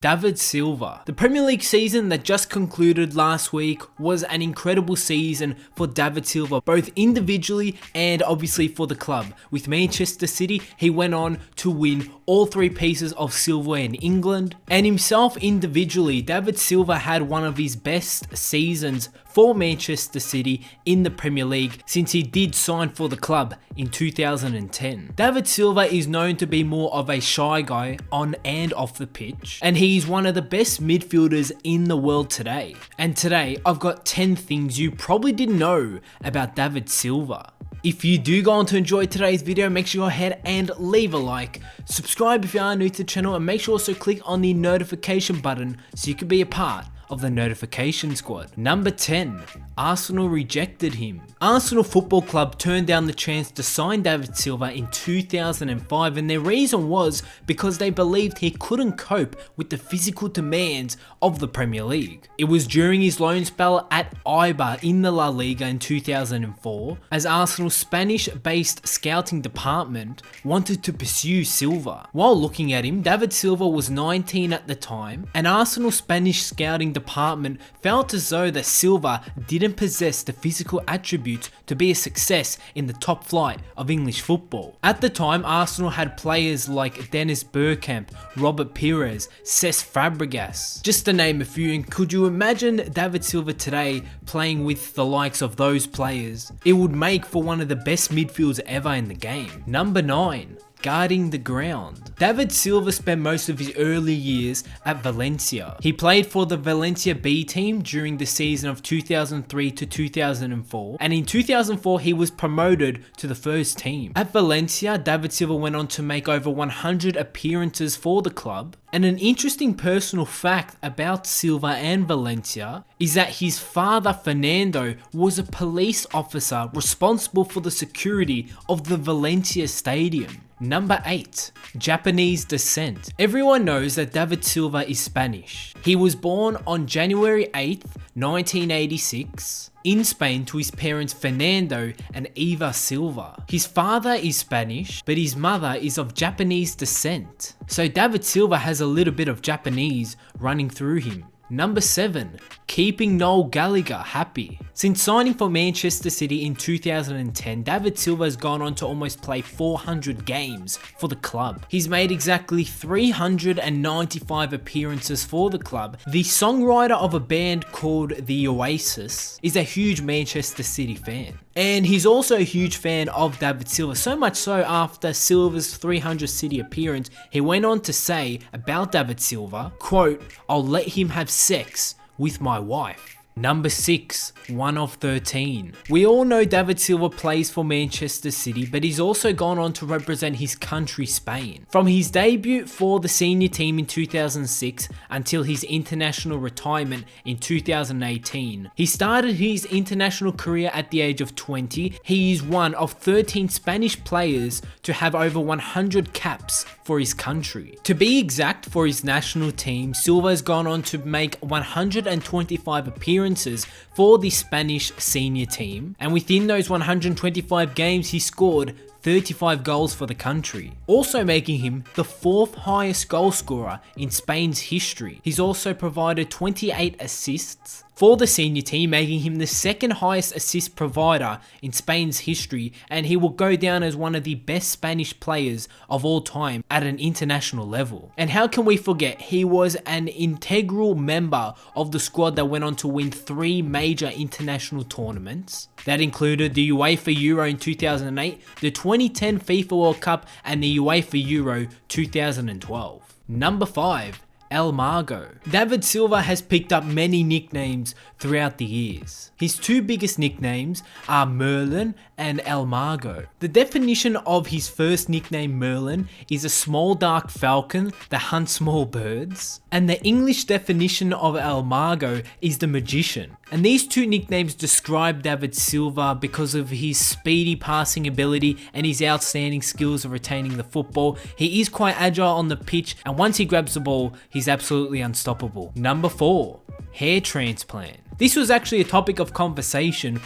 David Silva. The Premier League season that just concluded last week was an incredible season for David Silva, both individually and obviously for the club. With Manchester City, he went on to win all three pieces of silverware in England, and himself individually, David Silva had one of his best seasons for Manchester City in the Premier League since he did sign for the club in 2010. David Silva is known to be more of a shy guy on and off the pitch, and he's one of the best midfielders in the world today. And today, I've got 10 things you probably didn't know about David Silva. If you do go on to enjoy today's video, make sure you go ahead and leave a like, subscribe if you are new to the channel, and make sure also click on the notification button so you can be a part of the notification squad. Number 10. Arsenal rejected him. Arsenal Football Club turned down the chance to sign David Silva in 2005, and their reason was because they believed he couldn't cope with the physical demands of the Premier League. It was during his loan spell at Eibar in the La Liga in 2004, as Arsenal's Spanish-based scouting department wanted to pursue Silva. While looking at him, David Silva was 19 at the time, and Arsenal's Spanish scouting department felt as though that Silva didn't possess the physical attributes to be a success in the top flight of English football. At the time, Arsenal had players like Dennis Bergkamp, Robert Pires, Cesc Fabregas, just to name a few, and could you imagine David Silva today playing with the likes of those players? It would make for one of the best midfields ever in the game. Number 9. Guarding the ground. David Silva spent most of his early years at Valencia. He played for the Valencia B team during the season of 2003 to 2004, and in 2004 he was promoted to the first team. At Valencia, David Silva went on to make over 100 appearances for the club. And an interesting personal fact about Silva and Valencia is that his father Fernando was a police officer responsible for the security of the Valencia stadium. Number 8. Japanese descent. Everyone knows that David Silva is Spanish. He was born on January 8th, 1986 in Spain to his parents Fernando and Eva Silva. His father is Spanish, but his mother is of Japanese descent. So David Silva has a little bit of Japanese running through him. Number 7. Keeping Noel Gallagher happy. Since signing for Manchester City in 2010, David Silva has gone on to almost play 400 games for the club. He's made exactly 395 appearances for the club. The songwriter of a band called The Oasis is a huge Manchester City fan. And he's also a huge fan of David Silva, so much so after Silva's 300 City appearance, he went on to say about David Silva, quote, "I'll let him have sex with my wife." Number 6. 1 of 13. We all know David Silva plays for Manchester City, but he's also gone on to represent his country, Spain. From his debut for the senior team in 2006 until his international retirement in 2018. He started his international career at the age of 20. He is one of 13 Spanish players to have over 100 caps for his country. To be exact, for his national team, Silva has gone on to make 125 appearances for the Spanish senior team, and within those 125 games he scored 35 goals for the country, also making him the 4th highest goal scorer in Spain's history. He's also provided 28 assists for the senior team, making him the 2nd highest assist provider in Spain's history, and he will go down as one of the best Spanish players of all time at an international level. And how can we forget, he was an integral member of the squad that went on to win 3 major international tournaments. That included the UEFA Euro in 2008, the 2010 FIFA World Cup, and the UEFA Euro 2012. Number 5. El Mago. David Silva has picked up many nicknames throughout the years. His 2 biggest nicknames are Merlin and El Mago. The definition of his first nickname, Merlin, is a small dark falcon that hunts small birds, and the English definition of El Mago is the magician. And these 2 nicknames describe David Silva because of his speedy passing ability and his outstanding skills of retaining the football. He is quite agile on the pitch, and once he grabs the ball, he's absolutely unstoppable. Number 4. Hair transplant. This was actually a topic of conversation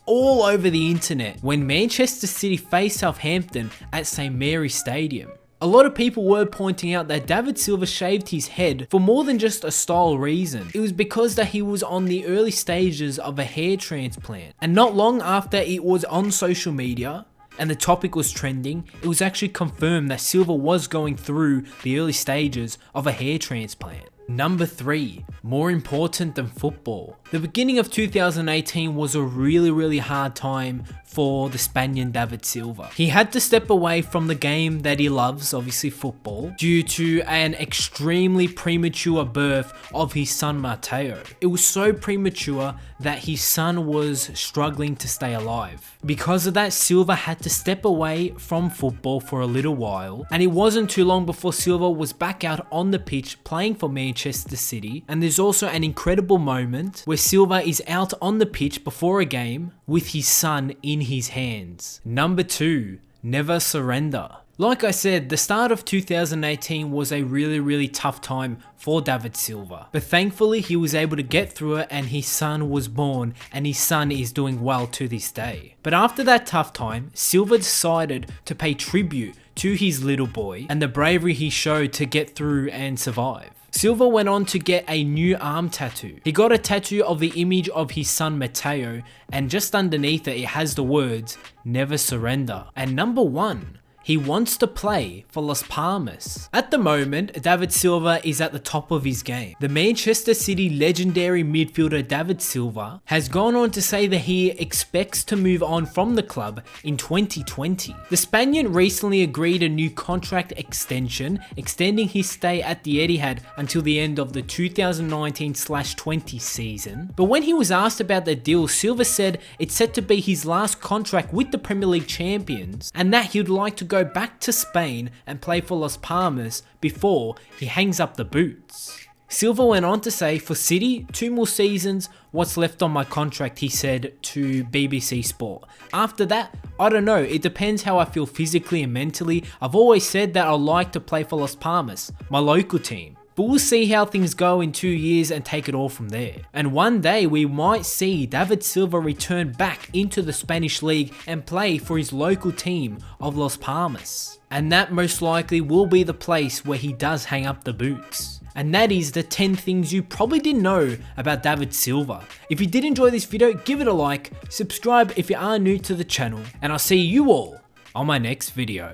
all over the internet when Manchester City faced Southampton at St Mary's Stadium. A lot of people were pointing out that David Silva shaved his head for more than just a style reason. It was because that he was on the early stages of a hair transplant. And not long after it was on social media, and the topic was trending, it was actually confirmed that Silva was going through the early stages of a hair transplant. Number 3, more important than football. The beginning of 2018 was a really hard time for the Spaniard David Silva. He had to step away from the game that he loves, obviously football, due to an extremely premature birth of his son Mateo. It was so premature that his son was struggling to stay alive. Because of that, Silva had to step away from football for a little while, and it wasn't too long before Silva was back out on the pitch playing for Manchester City. And there's also an incredible moment where Silva is out on the pitch before a game with his son in his hands. Number 2, never surrender. Like I said, the start of 2018 was a really tough time for David Silva, but thankfully he was able to get through it and his son was born, and his son is doing well to this day. But after that tough time, Silva decided to pay tribute to his little boy and the bravery he showed to get through and survive. Silva went on to get a new arm tattoo. He got a tattoo of the image of his son Mateo, and just underneath it has the words, "Never surrender." And number 1, he wants to play for Las Palmas. At the moment, David Silva is at the top of his game. The Manchester City legendary midfielder David Silva has gone on to say that he expects to move on from the club in 2020. The Spaniard recently agreed a new contract extension, extending his stay at the Etihad until the end of the 2019/20 season. But when he was asked about the deal, Silva said it's set to be his last contract with the Premier League champions, and that he'd like to go back to Spain and play for Las Palmas before he hangs up the boots. Silva went on to say, "For City, 2 more seasons, what's left on my contract," he said to BBC Sport. "After that, I don't know, it depends how I feel physically and mentally. I've always said that I like to play for Las Palmas, my local team. But we'll see how things go in 2 years and take it all from there. And one day we might see David Silva return back into the Spanish league and play for his local team of Las Palmas. And that most likely will be the place where he does hang up the boots." And that is the 10 things you probably didn't know about David Silva. If you did enjoy this video, give it a like, subscribe if you are new to the channel, and I'll see you all on my next video.